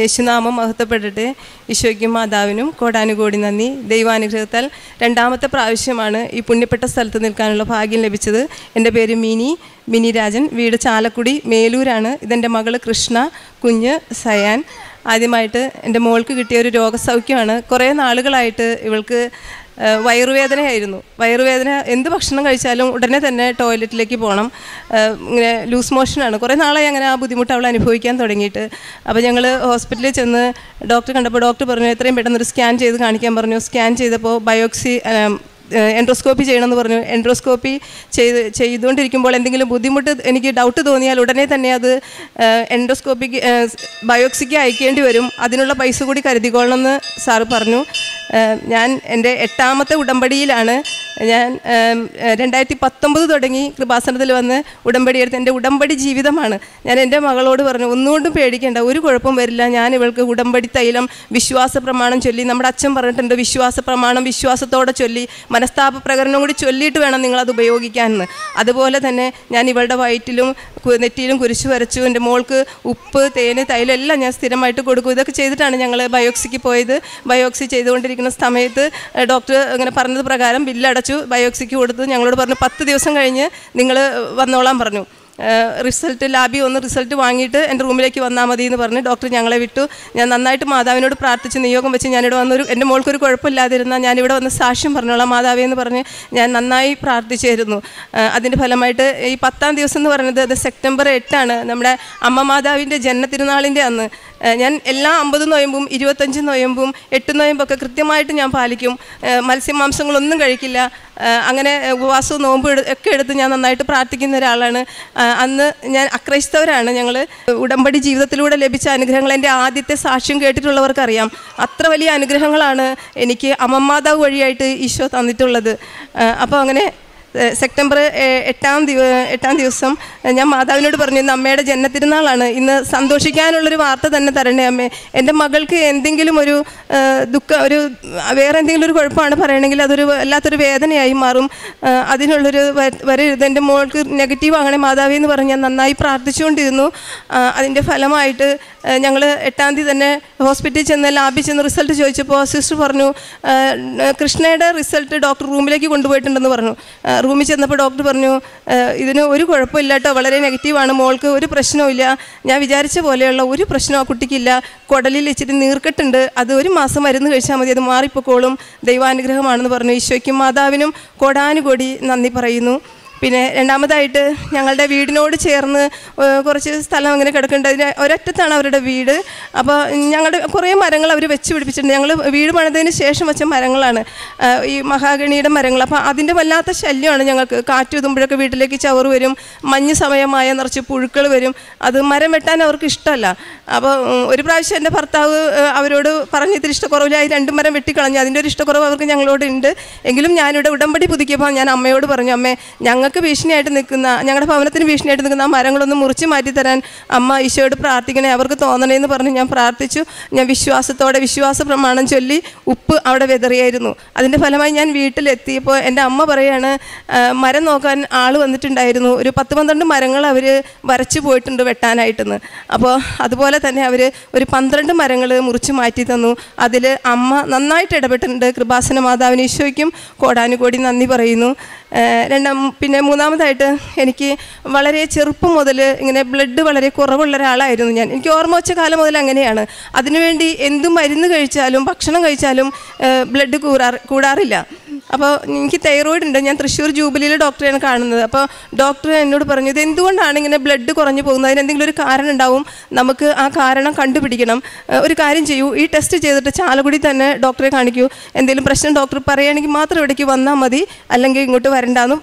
യേശുനാമം മഹത്വപ്പെടട്ടെ. ഈശോയ്ക്കും മാതാവിനും കോടാനുകോടി നന്ദി. ദൈവാനുഗ്രഹത്താൽ രണ്ടാമത്തെ പ്രാവശ്യമാണ് ഈ പുണ്യപ്പെട്ട സ്ഥലത്ത് നിൽക്കാനുള്ള ഭാഗ്യം ലഭിച്ചത്. എൻ്റെ പേര് മിനി രാജൻ, വീട് ചാലക്കുടി മേലൂരാണ്. ഇതെൻ്റെ മകൾ കൃഷ്ണ, കുഞ്ഞ് സയാൻ. ആദ്യമായിട്ട് എൻ്റെ മോൾക്ക് കിട്ടിയ ഒരു രോഗസൗഖ്യമാണ്. കുറേ നാളുകളായിട്ട് ഇവൾക്ക് വയറുവേദനയായിരുന്നു. വയറുവേദന, എന്ത് ഭക്ഷണം കഴിച്ചാലും ഉടനെ തന്നെ ടോയ്ലറ്റിലേക്ക് പോകണം, ഇങ്ങനെ ലൂസ് മോഷനാണ്. കുറേ നാളായി അങ്ങനെ ആ ബുദ്ധിമുട്ട് അവൾ അനുഭവിക്കാൻ തുടങ്ങിയിട്ട്. അപ്പോൾ ഞങ്ങൾ ഹോസ്പിറ്റലിൽ ചെന്ന് ഡോക്ടറെ കണ്ടപ്പോൾ ഡോക്ടർ പറഞ്ഞു എത്രയും പെട്ടെന്നൊരു സ്കാൻ ചെയ്ത് കാണിക്കാൻ പറഞ്ഞു. സ്കാൻ ചെയ്തപ്പോൾ എൻഡോസ്കോപ്പി ചെയ്യണമെന്ന് പറഞ്ഞു. എൻഡോസ്കോപ്പി ചെയ്തുകൊണ്ടിരിക്കുമ്പോൾ എന്തെങ്കിലും ബുദ്ധിമുട്ട് എനിക്ക് ഡൗട്ട് തോന്നിയാൽ ഉടനെ തന്നെ അത് ബയോപ്സിക്ക് അയക്കേണ്ടി വരും. അതിനുള്ള പൈസ കൂടി കരുതിക്കൊള്ളണമെന്ന് സാറ് പറഞ്ഞു. ഞാൻ എൻ്റെ 8ാമത്തെ ഉടമ്പടിയിലാണ്. ഞാൻ 2019 തുടങ്ങി കൃപാസനത്തിൽ വന്ന് ഉടമ്പടി എടുത്ത് എൻ്റെ ഉടമ്പടി ജീവിതമാണ്. ഞാൻ എൻ്റെ മകളോട് പറഞ്ഞു ഒന്നുകൊണ്ടും പേടിക്കേണ്ട, ഒരു കുഴപ്പം വരില്ല. ഞാൻ ഇവൾക്ക് ഉടമ്പടി തൈലം വിശ്വാസ പ്രമാണം ചൊല്ലി, നമ്മുടെ അച്ഛൻ പറഞ്ഞിട്ടുണ്ട് വിശ്വാസ പ്രമാണം വിശ്വാസത്തോടെ ചൊല്ലി, മനസ്താപ പ്രകടനം കൂടി ചൊല്ലിയിട്ട് വേണം നിങ്ങളത് ഉപയോഗിക്കാമെന്ന്. അതുപോലെ തന്നെ ഞാൻ ഇവളുടെ വയറ്റിലും നെറ്റിയിലും കുരിശ് വരച്ചു. എൻ്റെ മോൾക്ക് ഉപ്പ്, തേന്, തൈലം എല്ലാം ഞാൻ സ്ഥിരമായിട്ട് കൊടുക്കും. ഇതൊക്കെ ചെയ്തിട്ടാണ് ഞങ്ങൾ ബയോപ്സിക്ക് പോയത്. ബയോപ്സി ചെയ്തുകൊണ്ടിരിക്കുന്ന സമയത്ത് ഡോക്ടർ അങ്ങനെ പറഞ്ഞത് പ്രകാരം ബില്ലടച്ചു, ബയോപ്സിക്ക് കൊടുത്തു. ഞങ്ങളോട് പറഞ്ഞു 10 ദിവസം കഴിഞ്ഞ് നിങ്ങൾ വന്നോളാൻ പറഞ്ഞു. റിസൾട്ട് ലാബിൽ വന്ന് റിസൾട്ട് വാങ്ങിയിട്ട് എൻ്റെ റൂമിലേക്ക് വന്നാൽ മതി എന്ന് പറഞ്ഞ് ഡോക്ടർ ഞങ്ങളെ വിട്ടു. ഞാൻ നന്നായിട്ട് മാതാവിനോട് പ്രാർത്ഥിച്ച് നിയോഗം വെച്ച് ഞാനിവിടെ വന്നൊരു എൻ്റെ മോൾക്കൊരു കുഴപ്പമില്ലാതിരുന്നാൽ ഞാനിവിടെ വന്ന് സാക്ഷ്യം പറഞ്ഞോളാം മാതാവേ എന്ന് പറഞ്ഞ് ഞാൻ നന്നായി പ്രാർത്ഥിച്ചായിരുന്നു. അതിൻ്റെ ഫലമായിട്ട് ഈ 10ാം ദിവസം എന്ന് പറയുന്നത് അത് സെപ്റ്റംബർ 8 നമ്മുടെ അമ്മ മാതാവിൻ്റെ ജന്മതിരുനാളിൻ്റെ അന്ന്. ഞാൻ എല്ലാ 50 നോയമ്പും 25 നോയമ്പും 8 നോയമ്പൊക്കെ കൃത്യമായിട്ട് ഞാൻ പാലിക്കും. മത്സ്യമാംസങ്ങളൊന്നും കഴിക്കില്ല. അങ്ങനെ ഉപവാസവും നോമ്പ് ഒക്കെ എടുത്ത് ഞാൻ നന്നായിട്ട് പ്രാർത്ഥിക്കുന്ന ഒരാളാണ്. അന്ന് ഞാൻ അക്രൈസ്തവരാണ്. ഞങ്ങൾ ഉടമ്പടി ജീവിതത്തിലൂടെ ലഭിച്ച അനുഗ്രഹങ്ങൾ എൻ്റെ ആദ്യത്തെ സാക്ഷ്യം കേട്ടിട്ടുള്ളവർക്കറിയാം. അത്ര വലിയ അനുഗ്രഹങ്ങളാണ് എനിക്ക് അമ്മമാതാവ് വഴിയായിട്ട് ഈശോ തന്നിട്ടുള്ളത്. അപ്പോൾ അങ്ങനെ സെപ്റ്റംബർ 8 ദിവസം ഞാൻ മാതാവിനോട് പറഞ്ഞു ഇന്ന് അമ്മയുടെ ജന്മതിരുനാളാണ്, ഇന്ന് സന്തോഷിക്കാനുള്ളൊരു വാർത്ത തന്നെ തരണേ അമ്മേ. എൻ്റെ മകൾക്ക് എന്തെങ്കിലും ഒരു ഒരു വേറെ എന്തെങ്കിലും ഒരു കുഴപ്പമാണ് പറയണമെങ്കിൽ അതൊരു വല്ലാത്തൊരു വേദനയായി മാറും. അതിനുള്ളൊരു വരരുത്, എൻ്റെ മോൾക്ക് നെഗറ്റീവ് ആകണേ മാതാവി എന്ന് പറഞ്ഞ് ഞാൻ നന്നായി പ്രാർത്ഥിച്ചുകൊണ്ടിരുന്നു. അതിൻ്റെ ഫലമായിട്ട് ഞങ്ങൾ 8ാം തീയതി തന്നെ ഹോസ്പിറ്റലിൽ ചെന്ന് ലാബിൽ ചെന്ന് റിസൾട്ട് ചോദിച്ചപ്പോൾ സിസ്റ്റർ പറഞ്ഞു കൃഷ്ണയുടെ റിസൾട്ട് ഡോക്ടർ റൂമിലേക്ക് കൊണ്ടുപോയിട്ടുണ്ടെന്ന് പറഞ്ഞു. റൂമിൽ ചെന്നപ്പോൾ ഡോക്ടർ പറഞ്ഞു ഇതിന് ഒരു കുഴപ്പമില്ല കേട്ടോ, വളരെ നെഗറ്റീവാണ്, മോൾക്ക് ഒരു പ്രശ്നവുമില്ല, ഞാൻ വിചാരിച്ച പോലെയുള്ള ഒരു പ്രശ്നവും ആ കുട്ടിക്കില്ല, കുടലിൽ ഇച്ചിരി നീർക്കെട്ടുണ്ട്, അത് 1 മാസം മരുന്ന് കഴിച്ചാൽ മതി, അത് മാറിപ്പോക്കോളും, ദൈവാനുഗ്രഹമാണെന്ന് പറഞ്ഞു. ഈശോയ്ക്കും മാതാവിനും കോടാനുകോടി നന്ദി പറയുന്നു. പിന്നെ രണ്ടാമതായിട്ട് ഞങ്ങളുടെ വീടിനോട് ചേർന്ന് കുറച്ച് സ്ഥലം അങ്ങനെ കിടക്കുന്നുണ്ട്. അതിന് ഒരറ്റത്താണ് അവരുടെ വീട്. അപ്പോൾ ഞങ്ങളുടെ കുറേ മരങ്ങൾ അവർ വെച്ച് പിടിപ്പിച്ചിട്ടുണ്ട്. ഞങ്ങൾ വീട് പണിതതിന് ശേഷം വെച്ച മരങ്ങളാണ് ഈ മഹാഗണിയുടെ മരങ്ങൾ. അപ്പോൾ അതിൻ്റെ വല്ലാത്ത ശല്യമാണ് ഞങ്ങൾക്ക്. കാറ്റ് ഊതുമ്പോഴൊക്കെ വീട്ടിലേക്ക് ചവറ് വരും, മഞ്ഞ് സമയമായ നിറച്ച് പുഴുക്കൾ വരും. അത് മരം വെട്ടാൻ അവർക്ക് ഇഷ്ടമല്ല. അപ്പോൾ ഒരു പ്രാവശ്യം എൻ്റെ ഭർത്താവ് അവരോട് പറഞ്ഞ് ഇത്തിരി ഇഷ്ടക്കുറവിലായി 2 മരം വെട്ടിക്കളഞ്ഞു. അതിൻ്റെ ഒരു ഇഷ്ടക്കുറവ് അവർക്ക് ഞങ്ങളോട് ഉണ്ട്. എങ്കിലും ഞാനിവിടെ ഉടമ്പടി പുതുക്കിയപ്പോൾ ഞാൻ അമ്മയോട് പറഞ്ഞു അമ്മേ ഞങ്ങൾക്ക് ഭീഷണിയായിട്ട് നിൽക്കുന്ന, ഞങ്ങളുടെ ഭവനത്തിന് ഭീഷണിയായിട്ട് നിൽക്കുന്ന ആ മരങ്ങളൊന്ന് മുറിച്ച് മാറ്റി തരാൻ അമ്മ ഈശോയോട് പ്രാർത്ഥിക്കണേ, അവർക്ക് തോന്നണേന്ന് പറഞ്ഞ് ഞാൻ പ്രാർത്ഥിച്ചു. ഞാൻ വിശ്വാസത്തോടെ വിശ്വാസ പ്രമാണം ചൊല്ലി ഉപ്പ് അവിടെ വെതറിയായിരുന്നു. അതിൻ്റെ ഫലമായി ഞാൻ വീട്ടിലെത്തിയപ്പോൾ എൻ്റെ അമ്മ പറയാണ് മരം നോക്കാൻ ആൾ വന്നിട്ടുണ്ടായിരുന്നു, ഒരു 10-12 മരങ്ങൾ അവർ വരച്ച് പോയിട്ടുണ്ട് വെട്ടാനായിട്ടെന്ന്. അപ്പോൾ അതുപോലെ തന്നെ അവർ ഒരു 12 മരങ്ങൾ മുറിച്ച് മാറ്റി തന്നു. അതിൽ അമ്മ നന്നായിട്ട് ഇടപെട്ടിട്ടുണ്ട്. കൃപാസന മാതാവിന് ഈശോയ്ക്കും കോടാനുകോടി നന്ദി പറയുന്നു. പിന്നെ മൂന്നാമതായിട്ട് എനിക്ക് വളരെ ചെറുപ്പം മുതൽ ഇങ്ങനെ ബ്ലഡ് വളരെ കുറവുള്ള ഒരാളായിരുന്നു ഞാൻ. എനിക്ക് ഓർമ്മ വെച്ച കാലം മുതൽ അങ്ങനെയാണ്. അതിനുവേണ്ടി എന്ത് മരുന്ന് കഴിച്ചാലും ഭക്ഷണം കഴിച്ചാലും ബ്ലഡ് കൂടാറില്ല. അപ്പോൾ എനിക്ക് തൈറോയിഡ് ഉണ്ട്. ഞാൻ തൃശ്ശൂർ ജൂബിലിയിലെ ഡോക്ടറെയാണ് കാണുന്നത്. അപ്പോൾ ഡോക്ടർ എന്നോട് പറഞ്ഞു ഇത് എന്തുകൊണ്ടാണ് ഇങ്ങനെ ബ്ലഡ് കുറഞ്ഞു പോകുന്നത്, അതിനെന്തെങ്കിലും ഒരു കാരണം ഉണ്ടാവും, നമുക്ക് ആ കാരണം കണ്ടുപിടിക്കണം. ഒരു കാര്യം ചെയ്യൂ, ഈ ടെസ്റ്റ് ചെയ്തിട്ട് ചാലക്കുടി തന്നെ ഡോക്ടറെ കാണിക്കൂ, എന്തെങ്കിലും പ്രശ്നം ഡോക്ടർ പറയുകയാണെങ്കിൽ മാത്രം ഇവിടേക്ക് വന്നാൽ മതി, അല്ലെങ്കിൽ ഇങ്ങോട്ട് വരണ്ടാന്നും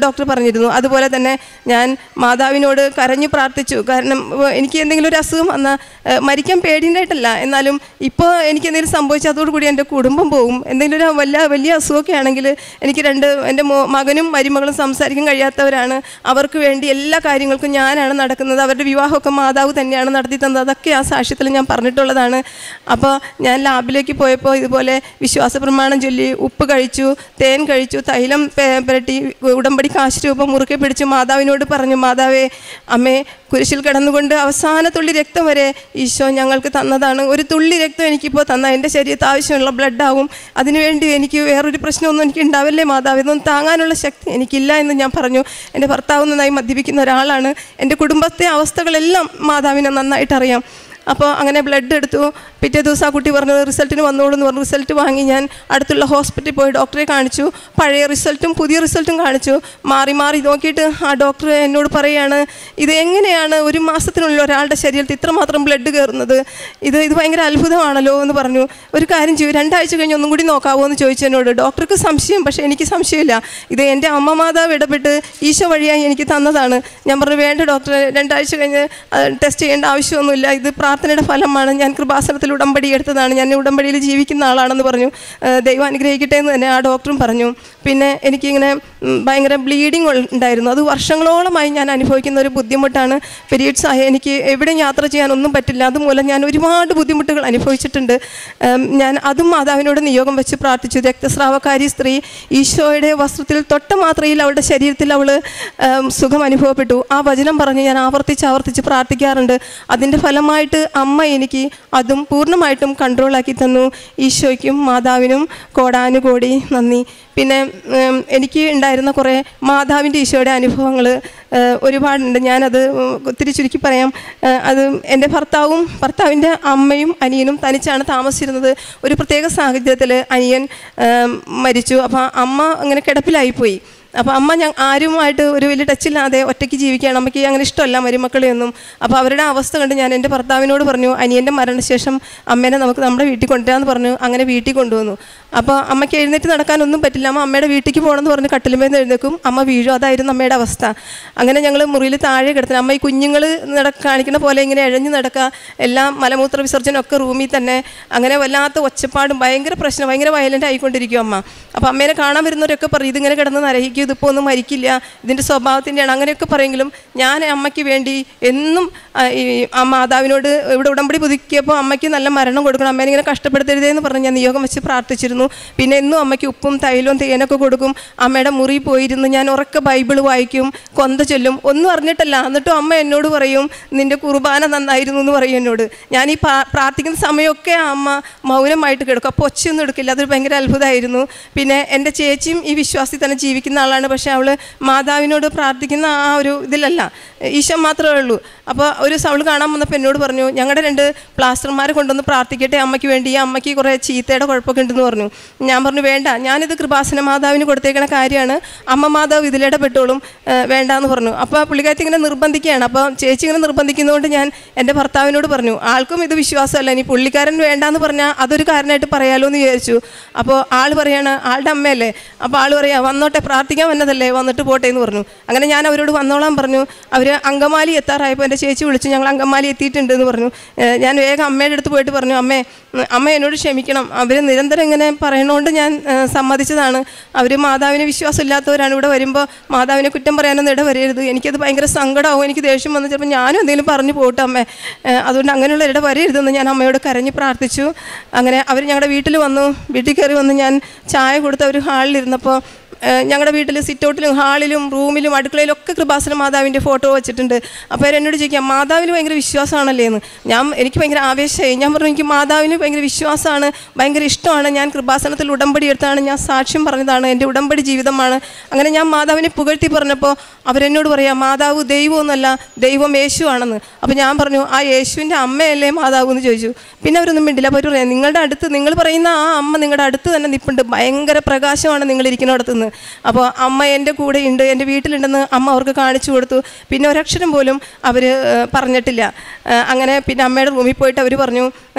ഡോക്ടർ പറഞ്ഞിരുന്നു. അതുപോലെ തന്നെ ഞാൻ മാതാവിനോട് കരഞ്ഞു പ്രാർത്ഥിച്ചു. കാരണം എനിക്ക് എന്തെങ്കിലും ഒരു അസുഖം വന്നാൽ മരിക്കാൻ പേടിയുണ്ടായിട്ടല്ല, എന്നാലും ഇപ്പോൾ എനിക്ക് എന്തെങ്കിലും സംഭവിച്ചാൽ അതോടുകൂടി എൻ്റെ കുടുംബം പോകും. എന്തെങ്കിലും ഒരു വലിയ അസുഖമൊക്കെ ആണെങ്കിൽ എനിക്ക് എൻ്റെ മകനും മരുമകളും സംസാരിക്കാൻ കഴിയാത്തവരാണ്. അവർക്ക് വേണ്ടി എല്ലാ കാര്യങ്ങൾക്കും ഞാനാണ് നടക്കുന്നത്. അവരുടെ വിവാഹമൊക്കെ മാതാവ് തന്നെയാണ് നടത്തി തന്നത്. അതൊക്കെ ആ സാക്ഷ്യത്തിൽ ഞാൻ പറഞ്ഞിട്ടുള്ളതാണ്. അപ്പോൾ ഞാൻ ലാബിലേക്ക് പോയപ്പോൾ ഇതുപോലെ വിശ്വാസ പ്രമാണം ചൊല്ലി ഉപ്പ് കഴിച്ചു, തേൻ കഴിച്ചു, തൈലം പുരട്ടി ഉടമ്പടി കാശ് രൂപം മുറുക്കെ പിടിച്ച് മാതാവിനോട് പറഞ്ഞു, മാതാവേ, അമ്മേ, കുരിശിൽ കിടന്നുകൊണ്ട് അവസാന തുള്ളി രക്തം വരെ ഈശോ ഞങ്ങൾക്ക് തന്നതാണ്. ഒരു തുള്ളി രക്തം എനിക്കിപ്പോൾ തന്നാൽ എൻ്റെ ശരീരത്തിൽ ആവശ്യമുള്ള ബ്ലഡാവും. അതിനുവേണ്ടി എനിക്ക് വേറൊരു പ്രശ്നമൊന്നും എനിക്ക് ഉണ്ടാവില്ലേ മാതാവ്, ഇതൊന്നും താങ്ങാനുള്ള ശക്തി എനിക്കില്ല എന്ന് ഞാൻ പറഞ്ഞു. എൻ്റെ ഭർത്താവ് നന്നായി മദ്യപിക്കുന്ന ഒരാളാണ്. എൻ്റെ കുടുംബത്തെ അവസ്ഥകളെല്ലാം മാതാവിനെ നന്നായിട്ട് അറിയാം. അപ്പോൾ അങ്ങനെ ബ്ലഡ് എടുത്തു. പിറ്റേ ദിവസം ആ കുട്ടി പറഞ്ഞു റിസൾട്ടിന് വന്നോളൂ എന്ന് പറഞ്ഞു. റിസൾട്ട് വാങ്ങി ഞാൻ അടുത്തുള്ള ഹോസ്പിറ്റലിൽ പോയി ഡോക്ടറെ കാണിച്ചു. പഴയ റിസൾട്ടും പുതിയ റിസൾട്ടും കാണിച്ചു. മാറി മാറി നോക്കിയിട്ട് ആ ഡോക്ടർ എന്നോട് പറയുകയാണ്, ഇത് എങ്ങനെയാണ് ഒരു മാസത്തിനുള്ളിൽ ഒരാളുടെ ശരീരത്തിൽ ഇത്രമാത്രം ബ്ലഡ് കയറുന്നത്, ഇത് ഭയങ്കര അത്ഭുതമാണല്ലോ എന്ന് പറഞ്ഞു. ഒരു കാര്യം ചെയ്യും, 2 ആഴ്ച കഴിഞ്ഞ് ഒന്നും കൂടി നോക്കാവോ എന്ന് ചോദിച്ചു എന്നോട്. ഡോക്ടർക്ക് സംശയം, പക്ഷേ എനിക്ക് സംശയമില്ല, ഇത് എൻ്റെ അമ്മ മാതാവ് ഇടപെട്ട് ഈശോ വഴിയായി എനിക്ക് തന്നതാണ്. ഞാൻ പറഞ്ഞു, വേണ്ട ഡോക്ടറെ, 2 ആഴ്ച കഴിഞ്ഞ് ടെസ്റ്റ് ചെയ്യേണ്ട ആവശ്യമൊന്നുമില്ല, ഇത് പ്രാർത്ഥനയുടെ ഫലമാണ്, ഞാൻ കൃപാസനത്തിൽ ഉടമ്പടി എടുത്തതാണ്, ഞാൻ ഉടമ്പടിയിൽ ജീവിക്കുന്ന ആളാണെന്ന് പറഞ്ഞു. ദൈവം അനുഗ്രഹിക്കട്ടെ എന്ന് തന്നെ ആ ഡോക്ടറും പറഞ്ഞു. പിന്നെ എനിക്കിങ്ങനെ ഭയങ്കര ബ്ലീഡിങ് ഉണ്ടായിരുന്നു. അത് വർഷങ്ങളോളമായി ഞാൻ അനുഭവിക്കുന്ന ഒരു ബുദ്ധിമുട്ടാണ്. പീരീഡ്സ് ആയ എനിക്ക് എവിടെയും യാത്ര ചെയ്യാനൊന്നും പറ്റില്ല. അതുമൂലം ഞാൻ ഒരുപാട് ബുദ്ധിമുട്ടുകൾ അനുഭവിച്ചിട്ടുണ്ട്. ഞാൻ അതും മാതാവിനോട് നിയോഗം വെച്ച് പ്രാർത്ഥിച്ചു. രക്തസ്രാവക്കാരി സ്ത്രീ ഈശോയുടെ വസ്ത്രത്തിൽ തൊട്ട മാത്രയിൽ അവളുടെ ശരീരത്തിൽ അവൾ സുഖം അനുഭവപ്പെട്ടു. ആ വചനം പറഞ്ഞ് ഞാൻ ആവർത്തിച്ച് പ്രാർത്ഥിക്കാറുണ്ട്. അതിൻ്റെ ഫലമായിട്ട് അമ്മ എനിക്ക് അതും പൂർണ്ണമായിട്ടും കൺട്രോളാക്കി തന്നു. ഈശോയ്ക്കും മാതാവിനും കോടാനുകോടി നന്ദി. പിന്നെ എനിക്ക് ഉണ്ടായിരുന്ന കുറേ മാതാവിൻ്റെ ഈശോയുടെ അനുഭവങ്ങൾ ഒരുപാടുണ്ട്. ഞാനത് ഒത്തിരി ചുരുക്കി പറയാം. അത് എൻ്റെ ഭർത്താവിൻ്റെ അമ്മയും അനിയനും തനിച്ചാണ് താമസിച്ചിരുന്നത്. ഒരു പ്രത്യേക സാഹചര്യത്തിൽ അനിയൻ മരിച്ചു. അപ്പോൾ അമ്മ അങ്ങനെ കിടപ്പിലായിപ്പോയി. അപ്പോൾ അമ്മ ആരുമായിട്ട് ഒരു വലിയ ടച്ചില്ലാതെ ഒറ്റയ്ക്ക് ജീവിക്കുകയാണ്. അമ്മയ്ക്ക് അങ്ങനെ ഇഷ്ടമല്ല മരുമക്കളെയൊന്നും. അപ്പോൾ അവരുടെ അവസ്ഥ കണ്ട് ഞാൻ എൻ്റെ ഭർത്താവിനോട് പറഞ്ഞു, അനിയൻ്റെ മരണശേഷം അമ്മേനെ നമുക്ക് നമ്മുടെ വീട്ടിൽ കൊണ്ടുവരാമെന്ന് പറഞ്ഞു. അങ്ങനെ വീട്ടിൽ കൊണ്ടുവന്നു. അപ്പോൾ അമ്മയ്ക്ക് എഴുന്നേറ്റ് നടക്കാനൊന്നും പറ്റില്ല. അമ്മ അമ്മയുടെ വീട്ടിലേക്ക് പോകണമെന്ന് പറഞ്ഞ് കട്ടിലുമേന്ന് എഴുന്നേക്കും, അമ്മ വീഴും. അതായിരുന്നു അമ്മയുടെ അവസ്ഥ. അങ്ങനെ ഞങ്ങൾ മുറിയിൽ താഴെ കിടത്തുന്നത്. അമ്മ ഈ കുഞ്ഞുങ്ങൾ കാണിക്കുന്ന പോലെ ഇങ്ങനെ എഴഞ്ഞ് നടക്കുക, എല്ലാം മലമൂത്ര വിസർജനമൊക്കെ റൂമിൽ തന്നെ. അങ്ങനെ വല്ലാത്ത ഒച്ചപ്പാടും ഭയങ്കര പ്രശ്നം, ഭയങ്കര വയലൻ്റ് ആയിക്കൊണ്ടിരിക്കും അമ്മ. അപ്പോൾ അമ്മേനെ കാണാൻ വരുന്നവരൊക്കെ പറയും, ഇതിങ്ങനെ കിടന്ന് നരഹിക്കും, ഇതിപ്പോൾ ഒന്നും മരിക്കില്ല, ഇതിൻ്റെ സ്വഭാവത്തിൻ്റെയാണ്, അങ്ങനെയൊക്കെ പറയെങ്കിലും ഞാൻ അമ്മയ്ക്ക് വേണ്ടി എന്നും ആ മാതാവിനോട് ഇവിടെ ഉടമ്പടി പുതുക്കിയപ്പോൾ അമ്മയ്ക്ക് നല്ല മരണം കൊടുക്കണം, അമ്മേനെ ഇങ്ങനെ കഷ്ടപ്പെടുത്തരുതേന്ന് പറഞ്ഞ് ഞാൻ നിയോഗം വെച്ച് പ്രാർത്ഥിച്ചിരുന്നു. പിന്നെ എന്നും അമ്മയ്ക്ക് ഉപ്പും തൈലവും തേനൊക്കെ കൊടുക്കും. അമ്മയുടെ മുറി പോയിരുന്ന് ഞാൻ ഉറക്കെ ബൈബിൾ വായിക്കും, കൊന്ത ചൊല്ലും. ഒന്നും അറിഞ്ഞിട്ടല്ല, എന്നിട്ടും അമ്മ എന്നോട് പറയും, നിൻ്റെ കുർബാന നന്നായിരുന്നു എന്ന് പറയും എന്നോട്. ഞാൻ ഈ പ്രാർത്ഥിക്കുന്ന സമയമൊക്കെ അമ്മ മൗനമായിട്ട് കിടക്കും. അപ്പോൾ ഒച്ചയൊന്നും എടുക്കില്ല. അതൊരു ഭയങ്കര അത്ഭുതമായിരുന്നു. പിന്നെ എൻ്റെ ചേച്ചിയും ഈ വിശ്വാസത്തിൽ തന്നെ ജീവിക്കുന്ന ആളാണ്. പക്ഷേ അവൾ മാതാവിനോട് പ്രാർത്ഥിക്കുന്ന ആ ഒരു ഇതിലല്ല, ഈശോ മാത്രമേ ഉള്ളൂ. അപ്പോൾ ഒരു ദിവസം അവൾ കാണാൻ വന്നപ്പോൾ എന്നോട് പറഞ്ഞു, ഞങ്ങളുടെ 2 പ്ലാസ്റ്റർമാരെ കൊണ്ടുവന്ന് പ്രാർത്ഥിക്കട്ടെ അമ്മയ്ക്ക് വേണ്ടി, ഈ അമ്മയ്ക്ക് കുറേ ചീത്തയുടെ കുഴപ്പമൊക്കെ ഉണ്ടെന്ന് പറഞ്ഞു. ഞാൻ പറഞ്ഞു, വേണ്ട, ഞാനിത് കൃപാസന മാതാവിന് കൊടുത്തേക്കണ കാര്യമാണ്, അമ്മ മാതാവ് ഇതിലിടപെട്ടോളും, വേണ്ടാന്ന് പറഞ്ഞു. അപ്പോൾ പുള്ളിക്കാരത്തി ഇങ്ങനെ നിർബന്ധിക്കുകയാണ്. അപ്പോൾ ചേച്ചി ഇങ്ങനെ നിർബന്ധിക്കുന്നതുകൊണ്ട് ഞാൻ എൻ്റെ ഭർത്താവിനോട് പറഞ്ഞു, ആൾക്കും ഇത് വിശ്വാസമല്ല, ഇനി പുള്ളിക്കാരൻ വേണ്ടാന്ന് പറഞ്ഞാൽ അതൊരു കാരണമായിട്ട് പറയാലോ എന്ന് വിചാരിച്ചു. അപ്പോൾ ആൾ പറയാണ്, ആളുടെ അമ്മയല്ലേ, അപ്പോൾ ആൾ പറയാ, വന്നോട്ടെ, പ്രാർത്ഥിക്കാൻ വന്നതല്ലേ, വന്നിട്ട് പോട്ടെ എന്ന് പറഞ്ഞു. അങ്ങനെ ഞാൻ അവരോട് വന്നോളാൻ പറഞ്ഞു. അവർ അങ്കമാലി എത്താറായപ്പോൾ എൻ്റെ ചേച്ചി വിളിച്ചു, ഞങ്ങൾ അങ്കമാലി എത്തിയിട്ടുണ്ട് എന്ന് പറഞ്ഞു. ഞാൻ വേഗം അമ്മയുടെ അടുത്ത് പോയിട്ട് പറഞ്ഞു, അമ്മ എന്നോട് ക്ഷമിക്കണം, അവർ നിരന്തരം ഇങ്ങനെ പറയണോണ്ട് ഞാൻ സമ്മതിച്ചതാണ്. അവർ മാതാവിന് വിശ്വാസമില്ലാത്തവരാണ്. ഇവിടെ വരുമ്പോൾ മാതാവിനെ കുറ്റം പറയാനൊന്നും ഇടവരരുത്, എനിക്കത് ഭയങ്കര സങ്കടമാവും, എനിക്ക് ദേഷ്യം വന്ന് ചിലപ്പോൾ ഞാനും എന്തെങ്കിലും പറഞ്ഞു പോട്ടെ അമ്മേ, അതുകൊണ്ട് അങ്ങനെയുള്ള ഇടവരരുതെന്ന് ഞാൻ അമ്മയോട് കരഞ്ഞ് പ്രാർത്ഥിച്ചു. അങ്ങനെ അവർ ഞങ്ങളുടെ വീട്ടിൽ വന്നു. വീട്ടിൽ കയറി വന്ന് ഞാൻ ചായ കൊടുത്ത് അവർ ഹാളിലിരുന്നപ്പോൾ ഞങ്ങളുടെ വീട്ടിൽ സിറ്റൗട്ടിലും ഹാളിലും റൂമിലും അടുക്കളയിലൊക്കെ കൃപാസന മാതാവിൻ്റെ ഫോട്ടോ വെച്ചിട്ടുണ്ട്. അപ്പോൾ അവരെന്നോട് ചോദിക്കാം, മാതാവിന് ഭയങ്കര വിശ്വാസമാണല്ലേ എന്ന്. എനിക്ക് ഭയങ്കര ആവേശമായി. ഞാൻ പറഞ്ഞു, എനിക്ക് മാതാവിന് ഭയങ്കര വിശ്വാസമാണ്, ഭയങ്കര ഇഷ്ടമാണ്, ഞാൻ കൃപാസനത്തിൽ ഉടമ്പടി എടുത്താണ്, ഞാൻ സാക്ഷ്യം പറഞ്ഞതാണ്, എൻ്റെ ഉടമ്പടി ജീവിതമാണ്. അങ്ങനെ ഞാൻ മാതാവിനെ പുകഴ്ത്തി പറഞ്ഞപ്പോൾ അവരെന്നോട് പറയാം, മാതാവ് ദൈവമൊന്നുമല്ല, ദൈവം യേശു ആണെന്ന്. അപ്പോൾ ഞാൻ പറഞ്ഞു, ആ യേശുവിൻ്റെ അമ്മയല്ലേ മാതാവ് എന്ന് ചോദിച്ചു. പിന്നെ അവരൊന്നും മിണ്ടില്ല. അപ്പോൾ അവർ പറയാം, നിങ്ങളുടെ അടുത്ത്, നിങ്ങൾ പറയുന്ന ആ അമ്മ നിങ്ങളുടെ അടുത്ത് തന്നെ നിൽപ്പുണ്ട്, ഭയങ്കര പ്രകാശമാണ് നിങ്ങളിരിക്കുന്നിടത്തുനിന്ന്. അപ്പോൾ അമ്മ എൻ്റെ കൂടെ ഉണ്ട്, എൻ്റെ വീട്ടിലുണ്ടെന്ന് അമ്മ അവർക്ക് കാണിച്ചു കൊടുത്തു. പിന്നെ ഒരക്ഷരം പോലും അവർ പറഞ്ഞിട്ടില്ല. അങ്ങനെ പിന്നെ അമ്മയുടെ റൂമിൽ പോയിട്ട് അവർ പറഞ്ഞു,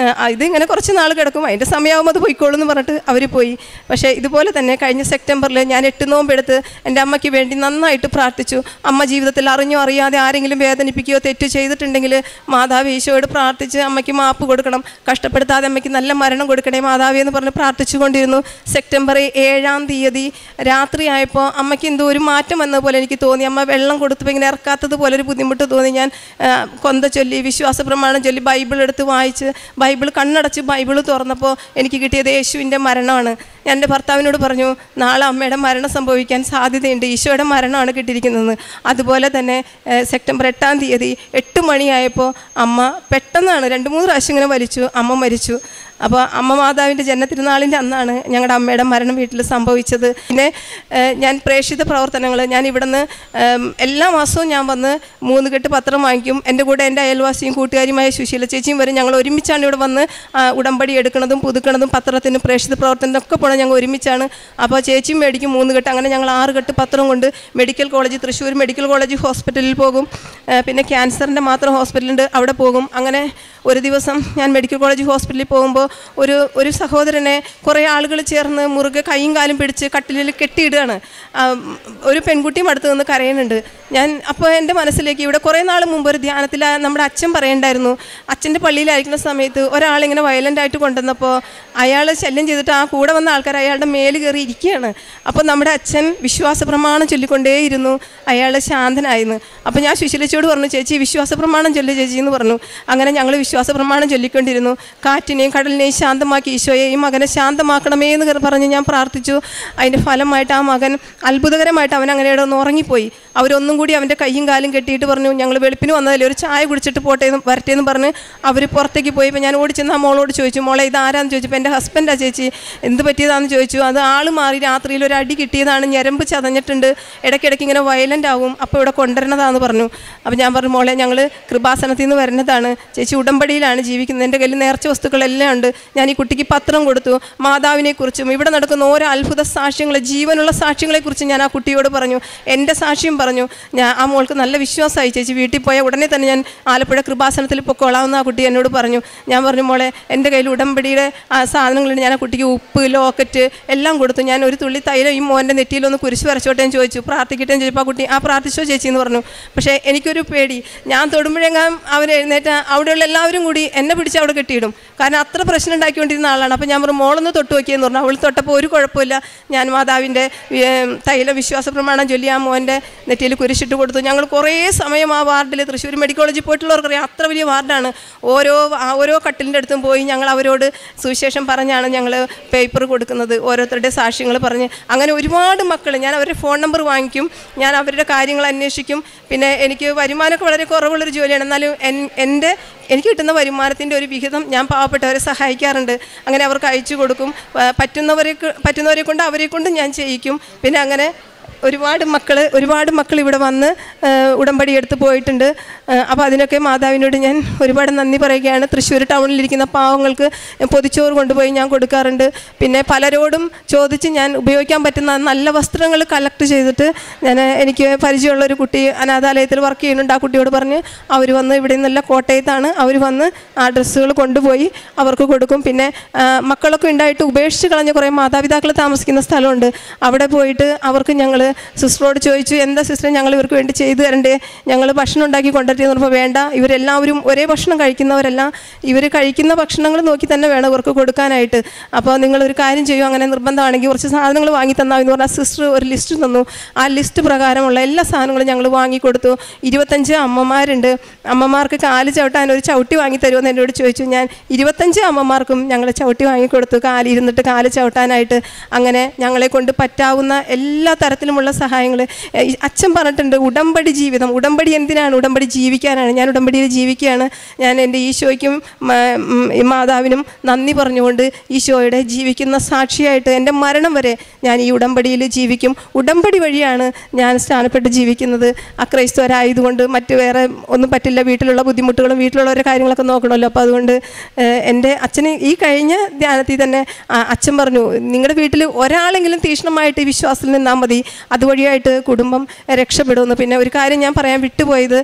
ഇതിങ്ങനെ കുറച്ച് നാൾ കിടക്കും, അതിൻ്റെ സമയമാകുമ്പോൾ അത് പോയിക്കോളൂ എന്ന് പറഞ്ഞിട്ട് അവർ പോയി. പക്ഷേ ഇതുപോലെ തന്നെ കഴിഞ്ഞ സെപ്റ്റംബറിൽ ഞാൻ 8 നോമ്പെടുത്ത് എൻ്റെ അമ്മയ്ക്ക് വേണ്ടി നന്നായിട്ട് പ്രാർത്ഥിച്ചു. അമ്മ ജീവിതത്തിൽ അറിഞ്ഞോ അറിയാതെ ആരെങ്കിലും വേദനിപ്പിക്കുകയോ തെറ്റ് ചെയ്തിട്ടുണ്ടെങ്കിൽ മാതാവ് ഈശോയോട് പ്രാർത്ഥിച്ച് അമ്മയ്ക്ക് മാപ്പ് കൊടുക്കണം, കഷ്ടപ്പെടുത്താതെ അമ്മയ്ക്ക് നല്ല മരണം കൊടുക്കണേ മാതാവി എന്ന് പറഞ്ഞ് പ്രാർത്ഥിച്ചു കൊണ്ടിരുന്നു. സെപ്റ്റംബർ 7-ാം തീയതി രാത്രിയായപ്പോൾ അമ്മയ്ക്ക് എന്തോ ഒരു മാറ്റം വന്ന പോലെ എനിക്ക് തോന്നി. അമ്മ വെള്ളം കൊടുത്തപ്പോൾ ഇങ്ങനെ ഇറക്കാത്തത് പോലെ ഒരു ബുദ്ധിമുട്ട് തോന്നി. ഞാൻ കൊന്ത ചൊല്ലി വിശ്വാസ പ്രമാണം ചൊല്ലി ബൈബിൾ എടുത്ത് വായിച്ച് ബൈബിൾ കണ്ണടച്ച് ബൈബിൾ തുറന്നപ്പോൾ എനിക്ക് കിട്ടിയത് യേശുവിൻ്റെ മരണമാണ്. ഞാൻ എൻ്റെ ഭർത്താവിനോട് പറഞ്ഞു, നാളെ അമ്മയുടെ മരണം സംഭവിക്കാൻ സാധ്യതയുണ്ട്, ഈശോയുടെ മരണമാണ് കിട്ടിയിരിക്കുന്നത്. അതുപോലെ തന്നെ സെപ്റ്റംബർ 8-ാം തീയതി 8 മണിയായപ്പോൾ അമ്മ പെട്ടെന്നാണ് 2-3 പ്രാവശ്യം ഇങ്ങനെ വലിച്ചു, അമ്മ മരിച്ചു. അപ്പോൾ അമ്മ മാതാവിൻ്റെ ജന്മതിരുനാളിൻ്റെ അന്നാണ് ഞങ്ങളുടെ അമ്മയുടെ മരണം വീട്ടിൽ സംഭവിച്ചത്. പിന്നെ ഞാൻ പ്രേക്ഷിത പ്രവർത്തനങ്ങൾ, ഞാൻ ഇവിടുന്ന് എല്ലാ മാസവും ഞാൻ വന്ന് 3 കെട്ട് പത്രം വാങ്ങിക്കും. എൻ്റെ കൂടെ എൻ്റെ അയൽവാസിയും കൂട്ടുകാരിയുമായ സുശീല ചേച്ചിയും വരും. ഞങ്ങൾ ഒരുമിച്ചാണ് ഇവിടെ വന്ന് ഉടമ്പടി എടുക്കുന്നതും പുതുക്കുന്നതും പത്രത്തിനും പ്രേക്ഷിത പ്രവർത്തനത്തിനൊക്കെ പോകണം. ഞങ്ങൾ ഒരുമിച്ചാണ്. അപ്പോൾ ചേച്ചിയും മേടിക്കും 3 കെട്ട്. അങ്ങനെ ഞങ്ങൾ 6 കെട്ട് പത്രം കൊണ്ട് medical college, Thrissur medical college ഹോസ്പിറ്റലിൽ പോകും. പിന്നെ ക്യാൻസറിൻ്റെ മാത്രം ഹോസ്പിറ്റലുണ്ട്, അവിടെ പോകും. അങ്ങനെ ഒരു ദിവസം ഞാൻ മെഡിക്കൽ കോളേജ് ഹോസ്പിറ്റലിൽ പോകുമ്പോൾ ഒരു സഹോദരനെ കുറേ ആളുകൾ ചേർന്ന് മുറുകെ കൈയും കാലും പിടിച്ച് കട്ടിലിൽ കെട്ടിയിടുകയാണ്. ഒരു പെൺകുട്ടിയും അടുത്ത് നിന്ന് കരയുന്നുണ്ട്. അപ്പോൾ എൻ്റെ മനസ്സിലേക്ക് ഇവിടെ കുറേ നാൾ മുമ്പ് ഒരു ധ്യാനത്തിൽ നമ്മുടെ അച്ഛൻ പറയണ്ടായിരുന്നു, അച്ഛൻ്റെ പള്ളിയിലായിരിക്കുന്ന സമയത്ത് ഒരാളിങ്ങനെ വയലൻ്റായിട്ട് കൊണ്ടുവന്നപ്പോൾ അയാൾ ശല്യം ചെയ്തിട്ട് ആ കൂടെ വന്ന ആൾക്കാർ അയാളുടെ മേല് കയറി ഇരിക്കുകയാണ്. അപ്പോൾ നമ്മുടെ അച്ഛൻ വിശ്വാസ പ്രമാണം ചൊല്ലിക്കൊണ്ടേയിരുന്നു, അയാൾ ശാന്തനായിരുന്നു. അപ്പോൾ ഞാൻ സുശീലച്ചോട് പറഞ്ഞു, ചേച്ചി വിശ്വാസ പ്രമാണം ചൊല്ലി ചേച്ചി എന്ന് പറഞ്ഞു. അങ്ങനെ ഞങ്ങൾ വിശ്വാസ പ്രമാണം ചൊല്ലിക്കൊണ്ടിരുന്നു. കാറ്റിനെയും കടലിനെയും ശാന്തമാക്കി ഈശോയെ ഈ മകനെ ശാന്തമാക്കണമേ എന്ന് പറഞ്ഞ് ഞാൻ പ്രാർത്ഥിച്ചു. അതിൻ്റെ ഫലമായിട്ട് ആ മകൻ അത്ഭുതകരമായിട്ട് അവൻ അങ്ങനെ ഒന്ന് ഉറങ്ങിപ്പോയി. അവരൊന്നും കൂടി അവൻ്റെ കയ്യും കാലും കെട്ടിയിട്ട് പറഞ്ഞു, ഞങ്ങൾ വെളുപ്പിന് വന്നതല്ലേ, ഒരു ചായ കുടിച്ചിട്ട് വരട്ടേന്ന് പറഞ്ഞ് അവർ പുറത്തേക്ക് പോയി. ഇപ്പോൾ ഞാൻ ഓടിച്ചെന്ന് ആ മോളോട് ചോദിച്ചു, മോളെ ഇതാരാന്ന് ചോദിച്ചപ്പോൾ എൻ്റെ ഹസ്ബൻഡാണ് ചേച്ചി, എന്ത് പറ്റിയതാണെന്ന് ചോദിച്ചു. അത് ആൾ മാറി രാത്രിയിൽ ഒരു അടി കിട്ടിയതാണ്, ഞരമ്പ് ചതഞ്ഞിട്ടുണ്ട്, ഇടയ്ക്കിടയ്ക്ക് ഇങ്ങനെ വയലൻ്റ് ആവും, അപ്പോൾ ഇവിടെ കൊണ്ടുവരണതാണെന്ന് പറഞ്ഞു. അപ്പോൾ ഞാൻ പറഞ്ഞു, മോളെ ഞങ്ങൾ കൃപാസനത്തിൽ നിന്ന് വരുന്നതാണ്, ചേച്ചി ഉടമ്പടിയിലാണ് ജീവിക്കുന്നത്, എൻ്റെ കയ്യിൽ നേർച്ച വസ്തുക്കളെല്ലാം ഉണ്ട്. ഞാൻ ഈ കുട്ടിക്ക് പത്രം കൊടുത്തു, മാതാവിനെക്കുറിച്ചും ഇവിടെ നടക്കുന്ന ഓരോ അത്ഭുത സാക്ഷ്യങ്ങളെ, ജീവനുള്ള സാക്ഷ്യങ്ങളെക്കുറിച്ച് ഞാൻ ആ കുട്ടിയോട് പറഞ്ഞു, എൻ്റെ സാക്ഷ്യം പറഞ്ഞു. ആ മോൾക്ക് നല്ല വിശ്വാസമായി, ചേച്ചി വീട്ടിൽ പോയ ഉടനെ തന്നെ ഞാൻ ആലപ്പുഴ കൃപാസനത്തിൽ പൊക്കോളാമെന്ന് ആ കുട്ടി എന്നോട് പറഞ്ഞു. ഞാൻ പറഞ്ഞു, മോളെ എൻ്റെ കയ്യിൽ ഉടമ്പടിയുടെ സാധനങ്ങളുണ്ട്. ഞാൻ ആ കുട്ടിക്ക് ഉപ്പ്, ലോക്കറ്റ് എല്ലാം കൊടുത്തു. ഞാൻ ഒരു തുള്ളി തൈലം ഈ മോൻ്റെ നെറ്റിയിലൊന്ന് കുരിശ് വരച്ചോട്ടെ എന്ന് ചോദിച്ചു, പ്രാർത്ഥിക്കട്ടെ എന്ന് ചോദിച്ചപ്പോൾ ആ കുട്ടി പ്രാർത്ഥിച്ചോ ചേച്ചി എന്ന് പറഞ്ഞു. പക്ഷേ എനിക്കൊരു പേടി, ഞാൻ തൊടുമ്പോഴെങ്ങാൻ അവർ എഴുന്നേറ്റ് അവിടെയുള്ള എല്ലാവരും കൂടി എന്നെ പിടിച്ച് അവിടെ കെട്ടിയിടും. കാരണം അത്ര പ്രശ്നം ഉണ്ടാക്കിക്കൊണ്ടിരുന്ന ആളാണ്. അപ്പോൾ ഞാൻ പറഞ്ഞു, മോളൊന്ന് തൊട്ട് നോക്കിയെന്ന് പറഞ്ഞു. അവൾ തൊട്ടപ്പോൾ ഒരു കുഴപ്പമില്ല. ഞാൻ മാതാവിൻ്റെ തൈല വിശ്വാസ പ്രമാണം ചൊല്ലി ആ മോൻ്റെ നെറ്റിയിൽ കുരിശിട്ട് കൊടുത്തു. ഞങ്ങൾ കുറേ സമയം ആ വാർഡിൽ, തൃശ്ശൂർ മെഡിക്കൽ കോളേജിൽ പോയിട്ടുള്ളവർക്കറിയാം, അത്ര വലിയ വാർഡാണ്. ഓരോ കട്ടിലിൻ്റെ അടുത്തും പോയി ഞങ്ങൾ അവരോട് സുവിശേഷം പറഞ്ഞാണ് ഞങ്ങൾ പേപ്പർ കൊടുക്കുന്നത്, ഓരോരുത്തരുടെ സാക്ഷ്യങ്ങൾ പറഞ്ഞ്. അങ്ങനെ ഒരുപാട് മക്കൾ, ഞാൻ അവരുടെ ഫോൺ നമ്പർ വാങ്ങിക്കും, ഞാൻ അവരുടെ കാര്യങ്ങൾ അന്വേഷിക്കും. പിന്നെ എനിക്ക് വരുമാനമൊക്കെ വളരെ കുറവുള്ളൊരു ജോലിയാണ്, എന്നാലും എനിക്ക് കിട്ടുന്ന വരുമാനത്തിൻ്റെ ഒരു വിഹിതം ഞാൻ പാവപ്പെട്ടവരെ സഹായിക്കാറുണ്ട്. അങ്ങനെ അവർക്ക് അയച്ചു കൊടുക്കും. പറ്റുന്നവരെ കൊണ്ട് അവരെ കൊണ്ട് ഞാൻ ചെയ്യിക്കും. പിന്നെ അങ്ങനെ ഒരുപാട് മക്കൾ ഇവിടെ വന്ന് ഉടമ്പടി എടുത്ത് പോയിട്ടുണ്ട്. അപ്പോൾ അതിനൊക്കെ മാതാവിനോട് ഞാൻ ഒരുപാട് നന്ദി പറയുകയാണ്. തൃശ്ശൂർ ടൗണിലിരിക്കുന്ന പാവങ്ങൾക്ക് പൊതിച്ചോറ് കൊണ്ടുപോയി ഞാൻ കൊടുക്കാറുണ്ട്. പിന്നെ പലരോടും ചോദിച്ച് ഞാൻ ഉപയോഗിക്കാൻ പറ്റുന്ന നല്ല വസ്ത്രങ്ങൾ കളക്ട് ചെയ്തിട്ട് എനിക്ക് പരിചയമുള്ളൊരു കുട്ടി അനാഥാലയത്തിൽ വർക്ക് ചെയ്യുന്നുണ്ട്. ആ കുട്ടിയോട് പറഞ്ഞ് അവർ വന്ന് ഇവിടെ നിന്നല്ല, കോട്ടയത്താണ്, അവർ വന്ന് ആ ഡ്രസ്സുകൾ കൊണ്ടുപോയി അവർക്ക് കൊടുക്കും. പിന്നെ മക്കളൊക്കെ ഉണ്ടായിട്ട് ഉപേക്ഷിച്ച് കളഞ്ഞ കുറേ മാതാപിതാക്കൾ താമസിക്കുന്ന സ്ഥലമുണ്ട്. അവിടെ പോയിട്ട് അവർക്ക് ഞങ്ങൾ സിസ്റ്ററോട് ചോദിച്ചു, എന്താ സിസ്റ്റർ ഞങ്ങൾ ഇവർക്ക് വേണ്ടി ചെയ്തു തരണ്ടേ, ഞങ്ങൾ ഭക്ഷണം ഉണ്ടാക്കി കൊണ്ടുവരുമെന്ന് പറഞ്ഞപ്പോൾ വേണ്ട, ഇവരെല്ലാവരും ഒരേ ഭക്ഷണം കഴിക്കുന്നവരല്ല, ഇവർ കഴിക്കുന്ന ഭക്ഷണങ്ങൾ നോക്കി തന്നെ വേണം ഇവർക്ക് കൊടുക്കാനായിട്ട്. അപ്പോൾ നിങ്ങളൊരു കാര്യം ചെയ്യും, അങ്ങനെ നിർബന്ധമാണെങ്കിൽ കുറച്ച് സാധനങ്ങൾ വാങ്ങി തന്നാൽ എന്ന് പറഞ്ഞാൽ സിസ്റ്റർ ഒരു ലിസ്റ്റ് തന്നു. ആ ലിസ്റ്റ് പ്രകാരമുള്ള എല്ലാ സാധനങ്ങളും ഞങ്ങൾ വാങ്ങിക്കൊടുത്തു. 25 അമ്മമാരുണ്ട്. അമ്മമാർക്ക് കാല് ചവിട്ടാൻ ഒരു ചവിട്ടി വാങ്ങി തരുമെന്ന് എന്നോട് ചോദിച്ചു. ഞാൻ 25 അമ്മമാർക്കും ഞങ്ങൾ ചവിട്ടി വാങ്ങിക്കൊടുത്തു, കാലിരുന്നിട്ട് കാല് ചവിട്ടാനായിട്ട്. അങ്ങനെ ഞങ്ങളെ കൊണ്ട് പറ്റാവുന്ന എല്ലാ തരത്തിലുമുള്ള സഹായങ്ങൾ. അച്ഛൻ പറഞ്ഞിട്ടുണ്ട്, ഉടമ്പടി ജീവിതം. ഉടമ്പടി എന്തിനാണ്? ഉടമ്പടി ജീവിക്കാനാണ്. ഞാൻ ഉടമ്പടിയിൽ ജീവിക്കുകയാണ്. ഞാൻ എൻ്റെ ഈശോയ്ക്കും മാതാവിനും നന്ദി പറഞ്ഞുകൊണ്ട് ഈശോയുടെ ജീവിക്കുന്ന സാക്ഷിയായിട്ട് എൻ്റെ മരണം വരെ ഞാൻ ഈ ഉടമ്പടിയിൽ ജീവിക്കും. ഉടമ്പടി വഴിയാണ് ഞാൻ സ്ഥാനപ്പെട്ട് ജീവിക്കുന്നത്. അക്രൈസ്തവരായതുകൊണ്ട് മറ്റ് വേറെ ഒന്നും പറ്റില്ല. വീട്ടിലുള്ള ബുദ്ധിമുട്ടുകളും വീട്ടിലുള്ളവരുടെ കാര്യങ്ങളൊക്കെ നോക്കണമല്ലോ. അപ്പോൾ അതുകൊണ്ട് എൻ്റെ അച്ഛന് ഈ കഴിഞ്ഞ ധ്യാനത്തിൽ തന്നെ അച്ഛൻ പറഞ്ഞു, നിങ്ങളുടെ വീട്ടിൽ ഒരാളെങ്കിലും തീക്ഷ്ണമായിട്ട് ഈ വിശ്വാസത്തിൽ നിന്നാൽ മതി, അതുവഴിയായിട്ട് കുടുംബം രക്ഷപ്പെടുമെന്ന്. പിന്നെ ഒരു കാര്യം ഞാൻ പറയാൻ വിട്ടുപോയത്,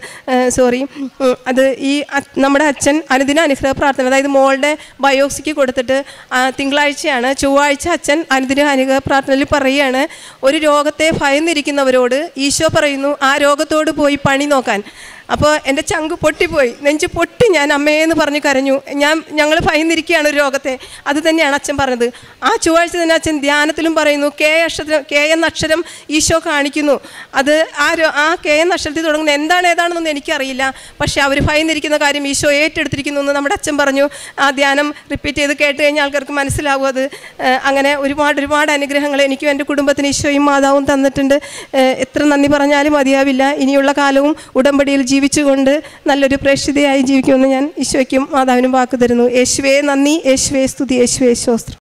അത് ഈ നമ്മുടെ അച്ഛൻ അനുദിന അനുഗ്രഹ പ്രാർത്ഥന, അതായത് മോളുടെ ബയോപ്സിക്ക് കൊടുത്തിട്ട് തിങ്കളാഴ്ചയാണ്, ചൊവ്വാഴ്ച അച്ഛൻ അനുദിന അനുഗ്രഹ പ്രാർത്ഥനയിൽ പറയുകയാണ്, ഒരു രോഗത്തെ ഭയന്നിരിക്കുന്നവരോട് ഈശോ പറയുന്നു ആ രോഗത്തോട് പോയി പണി നോക്കാൻ. അപ്പോൾ എൻ്റെ ചങ്ക് പൊട്ടിപ്പോയി, നെഞ്ച് പൊട്ടി. ഞാൻ അമ്മയെന്ന് പറഞ്ഞ് കരഞ്ഞു. ഞങ്ങൾ ഭയന്നിരിക്കുകയാണ് ഒരു രോഗത്തെ. അത് തന്നെയാണ് അച്ഛൻ പറഞ്ഞത്. ആ ചൊവ്വാഴ്ച തന്നെ അച്ഛൻ ധ്യാനത്തിലും പറയുന്നു, കെ എന്ന അക്ഷരം ഈശോ കാണിക്കുന്നു. അത് ആ കെ എന്ന അക്ഷരത്തിൽ തുടങ്ങുന്ന ഏതാണെന്നൊന്നും എനിക്കറിയില്ല, പക്ഷേ അവർ ഭയന്നിരിക്കുന്ന കാര്യം ഈശോ ഏറ്റെടുത്തിരിക്കുന്നു എന്ന് നമ്മുടെ അച്ഛൻ പറഞ്ഞു. ആ ധ്യാനം റിപ്പീറ്റ് ചെയ്ത് കേട്ട് കഴിഞ്ഞാൽ ആൾക്കാർക്ക് മനസ്സിലാവും അത്. അങ്ങനെ ഒരുപാട് അനുഗ്രഹങ്ങൾ എനിക്കും എൻ്റെ കുടുംബത്തിന് ഈശോയും മാതാവും തന്നിട്ടുണ്ട്. എത്ര നന്ദി പറഞ്ഞാലും മതിയാവില്ല. ഇനിയുള്ള കാലവും ഉടമ്പടിയിൽ ജീവിച്ചുകൊണ്ട് നല്ലൊരു പ്രേക്ഷിതയായി ജീവിക്കുമെന്ന് ഞാൻ ഈശോയ്ക്കും മാതാവിനും വാക്ക് തരുന്നു. യേശുവേ നന്ദി, യേശുവേ സ്തുതി, യേശുവേ സ്തോത്രം.